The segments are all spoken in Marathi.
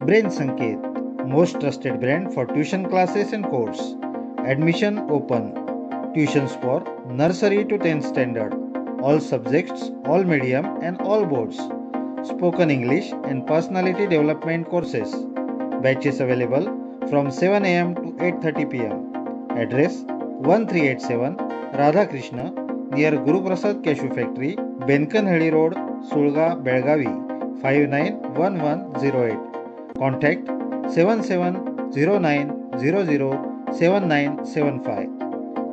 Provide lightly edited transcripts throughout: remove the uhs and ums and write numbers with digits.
Brain Sanket, most trusted brand for tuition classes and course. Admission open. Tuitions for nursery to 10th standard. All subjects, all medium and all boards. Spoken English and personality development courses. Batches available from 7 am to 8:30 pm. Address 1387 Radhakrishna near Guru Prasad Cashew Factory, Benkanhಳ್ಳಿ Road, Sulga, Belgavi 591108. Contact 7709007975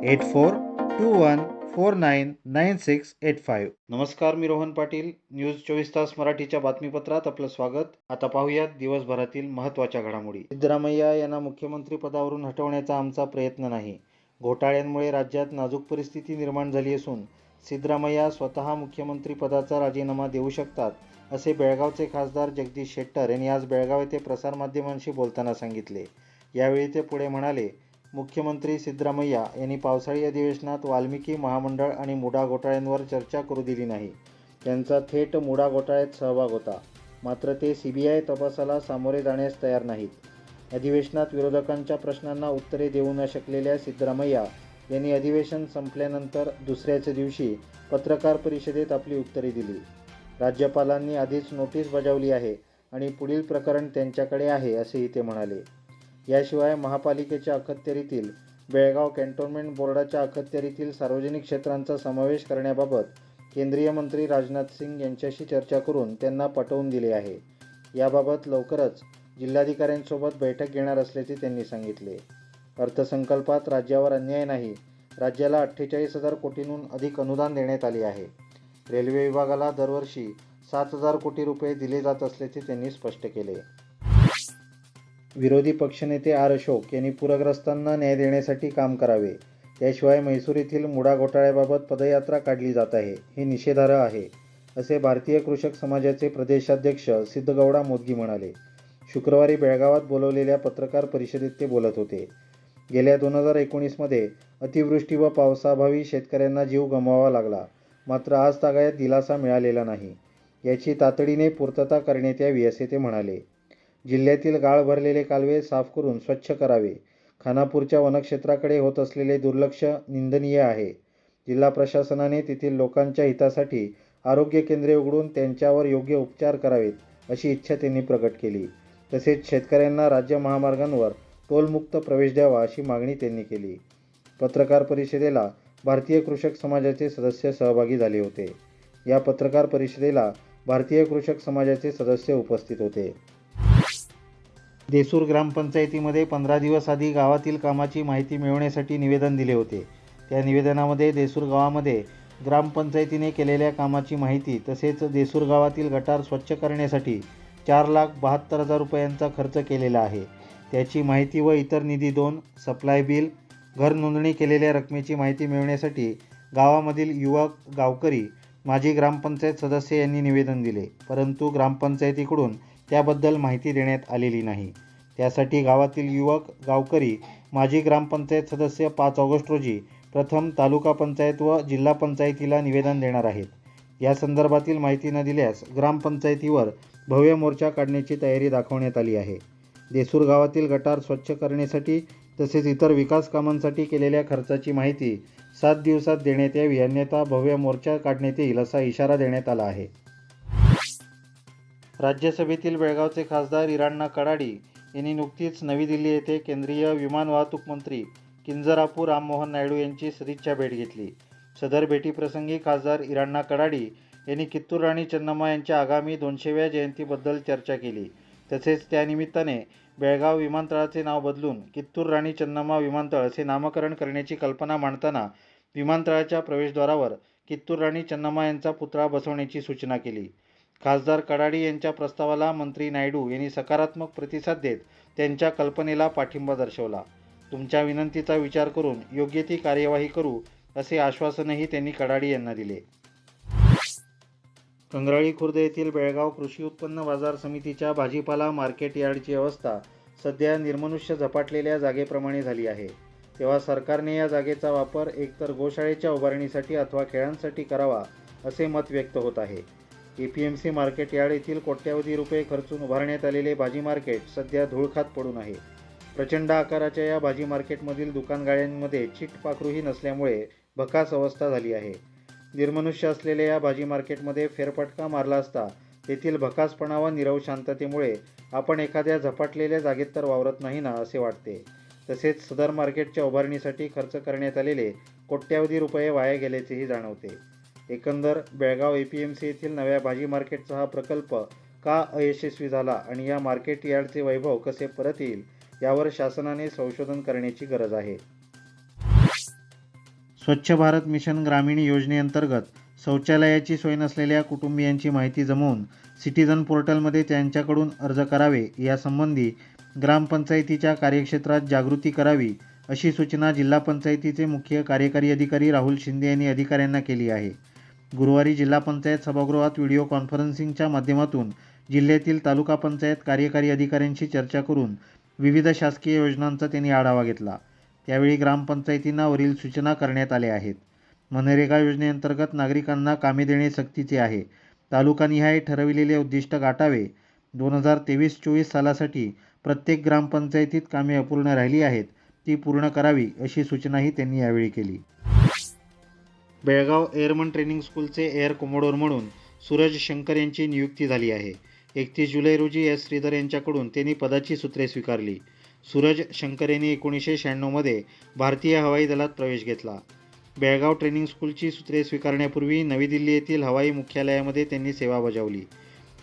8421499685. नमस्कार, मी रोहन पाटील. न्यूज 24 तास मराठीच्या बातमीपत्रात आपलं स्वागत. आता पाहूयात दिवसभरातील महत्त्वाच्या घडामोडी. सिद्धरामय्या यांना मुख्यमंत्री पदावरून हटवण्याचा आमचा प्रयत्न नाही. घोटाळ्यांमुळे राज्यात नाजूक परिस्थिती निर्माण झाली असून सिद्धरामय्या स्वतः मुख्यमंत्री पदाचा राजीनामा देऊ शकतात, असे बेळगावचे खासदार जगदीश शेट्टर यांनी आज बेळगाव येथे प्रसारमाध्यमांशी बोलताना सांगितले. यावेळी ते पुढे म्हणाले, मुख्यमंत्री सिद्धरामय्या यांनी पावसाळी अधिवेशनात वाल्मिकी महामंडळ आणि मुडा घोटाळ्यांवर चर्चा करू दिली नाही. त्यांचा थेट मुडा घोटाळ्यात सहभाग होता, मात्र ते CBI तपासाला सामोरे जाण्यास तयार नाहीत. अधिवेशनात विरोधकांच्या प्रश्नांना उत्तरे देऊ न शकलेल्या सिद्धरामय्या यांनी अधिवेशन संपल्यानंतर दुसऱ्याच दिवशी पत्रकार परिषदेत आपली उत्तरे दिली. राज्यपालांनी आधीच नोटीस बजावली आहे आणि पुढील प्रकरण त्यांच्याकडे आहे, असेही ते म्हणाले. याशिवाय महापालिकेच्या अखत्यारीतील बेळगाव कॅन्टोन्मेंट बोर्डाच्या अखत्यारीतील सार्वजनिक क्षेत्रांचा समावेश करण्याबाबत केंद्रीय मंत्री राजनाथ सिंग यांच्याशी चर्चा करून त्यांना पटवून दिले आहे. याबाबत लवकरच जिल्हाधिकाऱ्यांसोबत बैठक घेणार असल्याचे त्यांनी सांगितले. अर्थसंकल्पात राज्यावर अन्याय नाही. राज्याला 48,000 कोटींहून अधिक अनुदान देण्यात आले आहे. रेल्वे विभागाला दरवर्षी 7,000 कोटी रुपये दिले जात असल्याचे त्यांनी स्पष्ट केले. विरोधी पक्षनेते आर. अशोक यांनी पूरग्रस्तांना न्याय देण्यासाठी काम करावे. त्याशिवाय म्हैसूर येथील मुडा घोटाळ्याबाबत पदयात्रा काढली जात आहे, हे निषेधार्ह आहे, असे भारतीय कृषक समाजाचे प्रदेशाध्यक्ष सिद्धगौडा मोदगी म्हणाले. शुक्रवारी बेळगावात बोलवलेल्या पत्रकार परिषदेत ते बोलत होते. गेल्या 2019मध्ये अतिवृष्टी व पावसाअभावी शेतकऱ्यांना जीव गमवावा लागला, मात्र आज तागायत दिलासा मिळालेला नाही. याची तातडीने पूर्तता करण्यात यावी, असे ते म्हणाले. जिल्ह्यातील गाळ भरलेले कालवे साफ करून स्वच्छ करावे. खानापूरच्या वनक्षेत्राकडे होत असलेले दुर्लक्ष निंदनीय आहे. जिल्हा प्रशासनाने तेथील लोकांच्या हितासाठी आरोग्य केंद्रे उघडून त्यांच्यावर योग्य उपचार करावेत, अशी इच्छा त्यांनी प्रकट केली. तसेच शेतकऱ्यांना राज्य महामार्गांवर टोलमुक्त प्रवेश द्यावा, अशी मागणी त्यांनी केली. पत्रकार परिषदेला भारतीय कृषक समाजाचे सदस्य सहभागी झाले होते. या पत्रकार परिषदेला भारतीय कृषक समाजाचे सदस्य उपस्थित होते. देसूर ग्रामपंचायतीमध्ये 15 दिवस आधी गावातील कामाची माहिती मिळवण्यासाठी निवेदन दिले होते. त्या निवेदनामध्ये देसूर गावामध्ये ग्रामपंचायतीने केलेल्या कामाची माहिती तसेच देसूर गावातील गटार स्वच्छ करण्यासाठी 4,72,000 रुपयांचा खर्च केलेला आहे, त्याची माहिती व इतर निधी 2, सप्लाय बिल, घर नोंदणी केलेल्या रकमेची माहिती मिळवण्यासाठी गावामधील युवक, गावकरी, माजी ग्रामपंचायत सदस्य यांनी निवेदन दिले, परंतु ग्रामपंचायतीकडून त्याबद्दल माहिती देण्यात आलेली नाही. त्यासाठी गावातील युवक, गावकरी, माजी ग्रामपंचायत सदस्य 5 ऑगस्ट रोजी प्रथम तालुका पंचायत व जिल्हा पंचायतीला निवेदन देणार आहेत. या संदर्भातील माहिती न दिल्यास ग्रामपंचायतीवर भव्य मोर्चा काढण्याची तयारी दाखवण्यात आली आहे. देसूर गावातील गटार स्वच्छ करण्यासाठी तसेच इतर विकास कामांसाठी केलेल्या खर्चाची माहिती 7 दिवसात देण्यात यावी, अन्यथा भव्य मोर्चा काढण्यात येईल, असा इशारा देण्यात आला आहे. राज्यसभेतील बेळगावचे खासदार इराण्णा कडाडी यांनी नुकतीच नवी दिल्ली येथे केंद्रीय विमान वाहतूक मंत्री किंजरापू राममोहन नायडू यांची सदिच्छा भेट घेतली. सदर भेटीप्रसंगी खासदार इराण्णा कडाडी यांनी कित्तूर राणी चन्नम्मा यांच्या आगामी 200व्या जयंतीबद्दल चर्चा केली. तसेच त्यानिमित्ताने बेळगाव विमानतळाचे नाव बदलून कित्तूर राणी चन्नम्मा विमानतळ असे नामकरण करण्याची कल्पना मांडताना विमानतळाच्या प्रवेशद्वारावर कित्तूर राणी चन्नम्मा यांचा पुतळा बसवण्याची सूचना केली. खासदार कडाडी यांच्या प्रस्तावाला मंत्री नायडू यांनी सकारात्मक प्रतिसाद देत त्यांच्या कल्पनेला पाठिंबा दर्शवला. तुमच्या विनंतीचा विचार करून योग्य ती कार्यवाही करू, असे आश्वासनही त्यांनी कडाडी यांना दिले. कंगराळी खुर्द येथील बेळगाव कृषी उत्पन्न बाजार समितीच्या भाजीपाला मार्केट यार्डची अवस्था सध्या निर्मनुष्य झपाटलेल्या जागेप्रमाणे झाली आहे. तेव्हा सरकारने या जागेचा वापर एकतर गोशाळेच्या उभारणीसाठी अथवा खेळांसाठी करावा, असे मत व्यक्त होत आहे. APMC मार्केट यार्ड येथील कोट्यवधी रुपये खर्चून उभारण्यात आलेले भाजी मार्केट सध्या धूळखात पडून आहे. प्रचंड आकाराच्या या भाजी मार्केटमधील दुकानगाळ्यांमध्ये चीटपाखरूही नसल्यामुळे भकास अवस्था झाली आहे. निर्मनुष्य असलेल्या या भाजी मार्केटमध्ये फेरफटका मारला असता तेथील भकासपणा व नीरव शांततेमुळे आपण एखाद्या झपाटलेल्या जागेत तर वावरत नाही ना असे वाटते. तसेच सदर मार्केटच्या उभारणीसाठी खर्च करण्यात आलेले कोट्यवधी रुपये वाया गेल्याचेही जाणवते. एकंदर बेळगाव APMC येथील नव्या भाजी मार्केटचा हा प्रकल्प का अयशस्वी झाला आणि या मार्केट यार्डचे वैभव कसे परत येईल यावर शासनाने संशोधन करण्याची गरज आहे. स्वच्छ भारत मिशन ग्रामीण योजनेअंतर्गत शौचालयाची सोय नसलेल्या कुटुंबियांची माहिती जमवून सिटीझन पोर्टलमध्ये त्यांच्याकडून अर्ज करावे, यासंबंधी ग्रामपंचायतीच्या कार्यक्षेत्रात जागृती करावी अशी सूचना जिल्हा पंचायतीचे मुख्य कार्यकारी अधिकारी राहुल शिंदे यांनी अधिकाऱ्यांना केली आहे. गुरुवारी जिल्हा पंचायत सभागृहात व्हिडिओ कॉन्फरन्सिंगच्या माध्यमातून जिल्ह्यातील तालुका पंचायत कार्यकारी अधिकाऱ्यांशी चर्चा करून विविध शासकीय योजनांचा त्यांनी आढावा घेतला. त्यावेळी ग्रामपंचायतींना वरील सूचना करण्यात आल्या आहेत. मनरेगा योजनेअंतर्गत नागरिकांना कामे देणे सक्तीचे आहे. तालुकानिहाय ठरविलेले उद्दिष्ट गाठावे. 2023-24 सालासाठी प्रत्येक ग्रामपंचायतीत कामे अपूर्ण राहिली आहेत ती पूर्ण करावी अशी सूचनाही त्यांनी यावेळी केली. बेळगाव एअरमन ट्रेनिंग स्कूलचे एअर कोमोडोर म्हणून सूरज शंकर यांची नियुक्ती झाली आहे. 31 जुलै रोजी S. श्रीधर यांच्याकडून त्यांनी पदाची सूत्रे स्वीकारली. सूरज शंकर यांनी 1996 मध्ये भारतीय हवाई दलात प्रवेश घेतला. बेळगाव ट्रेनिंग स्कूलची सूत्रे स्वीकारण्यापूर्वी नवी दिल्ली येथील हवाई मुख्यालयामध्ये त्यांनी सेवा बजावली.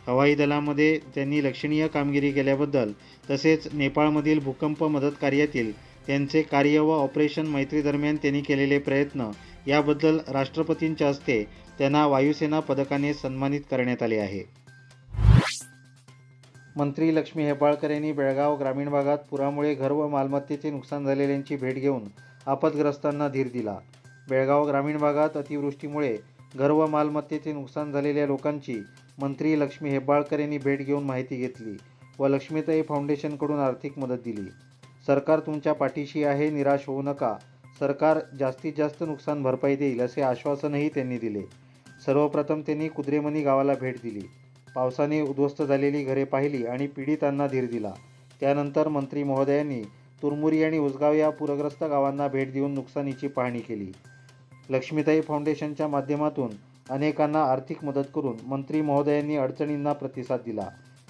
हवाई दलामध्ये त्यांनी लक्षणीय कामगिरी केल्याबद्दल तसेच नेपाळमधील भूकंप मदत कार्यातील त्यांचे कार्य व ऑपरेशन मैत्री दरम्यान त्यांनी केलेले प्रयत्न याबद्दल राष्ट्रपतींच्या हस्ते त्यांना वायुसेना पदकाने सन्मानित करण्यात आले आहे. मंत्री लक्ष्मी हेब्बाळकर यांनी बेळगाव ग्रामीण भागात पुरामुळे घर व मालमत्तेचे नुकसान झालेल्यांची भेट घेऊन आपदग्रस्तांना धीर दिला. बेळगाव ग्रामीण भागात अतिवृष्टीमुळे घर व मालमत्तेचे नुकसान झालेल्या लोकांची मंत्री लक्ष्मी हेब्बाळकर यांनी भेट घेऊन माहिती घेतली व लक्ष्मीताई फाउंडेशनकडून आर्थिक मदत दिली. सरकार तुमच्या पाठीशी आहे, निराश होऊ नका. सरकार जास्तीत जास्त नुकसान भरपाई देईल असे आश्वासनही त्यांनी दिले. सर्वप्रथम त्यांनी कुद्रेमणी गावाला भेट दिली. पावसाने उद्ध्वस्त झालेली घरे पाहिली आणि पीडितांना धीर दिला. त्यानंतर मंत्री महोदयांनी तुरमुरी आणि उसगाव या पूरग्रस्त गावांना भेट देऊन नुकसानीची पाहणी केली. लक्ष्मीताई फाउंडेशनच्या माध्यमातून अनेकांना आर्थिक मदत करून मंत्री महोदयांनी अडचणींना प्रतिसाद दिला.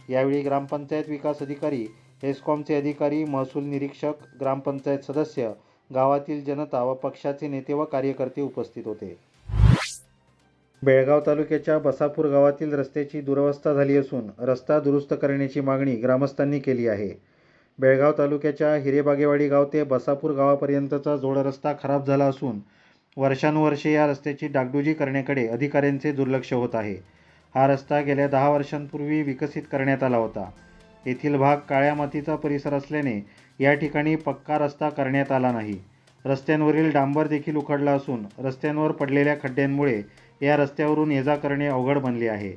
यावेळी ग्रामपंचायत विकास अधिकारी, हेस्कॉमचे अधिकारी, महसूल निरीक्षक, ग्रामपंचायत सदस्य, गावातील जनता व पक्षाचे नेते व कार्यकर्ते उपस्थित होते. बेळगाव तालुक्याच्या बसापूर गावातील रस्त्याची दुरवस्था झाली असून रस्ता दुरुस्त करण्याची मागणी ग्रामस्थांनी केली आहे. बेळगाव तालुक्याच्या हिरेबागेवाडी गाव ते बसापूर गावापर्यंतचा जोड रस्ता खराब झाला असून वर्षानुवर्षे या रस्त्याची डागडुजी करण्याकडे अधिकाऱ्यांचे दुर्लक्ष होत आहे. हा रस्ता गेल्या 10 वर्षांपूर्वी विकसित करण्यात आला होता. येथील भाग काळ्या मातीचा परिसर असल्याने या ठिकाणी पक्का रस्ता करण्यात आला नाही. रस्त्यांवरील डांबर देखील उखडला असून रस्त्यांवर पडलेल्या खड्ड्यांमुळे या रस्त्यावरून ये जा करणे अवघड बनले आहे.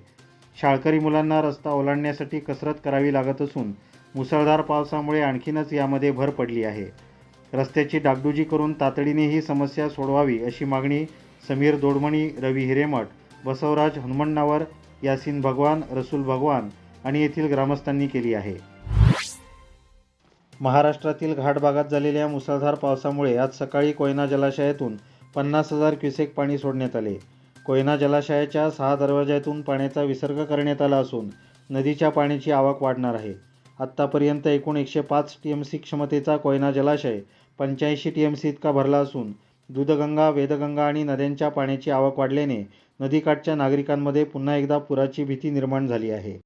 शाळकरी मुलांना रस्ता ओलांडण्यासाठी कसरत करावी लागत असून मुसळधार पावसामुळे आणखीनच यामध्ये भर पडली आहे. रस्त्याची डागडुजी करून तातडीने ही समस्या सोडवावी अशी मागणी समीर दोडमणी, रवी हिरेमठ, बसवराज हनुमण्णावर, यासीन भगवान, रसूल भगवान आणि येथील ग्रामस्थांनी केली आहे. महाराष्ट्रातील घाट भागात झालेल्या मुसळधार पावसामुळे आज सकाळी कोयना जलाशयातून 50,000 क्युसेक पाणी सोडण्यात आले. कोयना जलाशयाच्या 6 दरवाजातून पाण्याचा विसर्ग करण्यात आला असून नदीच्या पाण्याची आवक वाढणार आहे. आत्तापर्यंत एकूण 105 TMC क्षमतेचा कोयना जलाशय 85 TMC इतका भरला असून दूधगंगा, वेदगंगा आणि नद्यांच्या पाण्याची आवक वाढल्याने नदीकाठच्या नागरिकांमध्ये पुन्हा एकदा पुराची भीती निर्माण झाली आहे.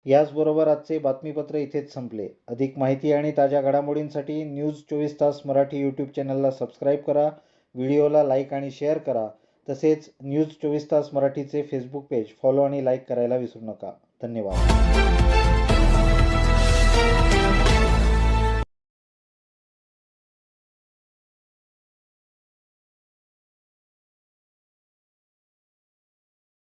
याचबरोबर आजचे बातमीपत्र इथेच संपले. अधिक माहिती आणि ताज्या घडामोडींसाठी न्यूज 24 तास मराठी यूट्यूब चॅनलला सबस्क्राईब करा. व्हिडिओला लाईक आणि शेअर करा. तसेच न्यूज 24 तास मराठीचे फेसबुक पेज फॉलो आणि लाईक करायला विसरू नका. धन्यवाद.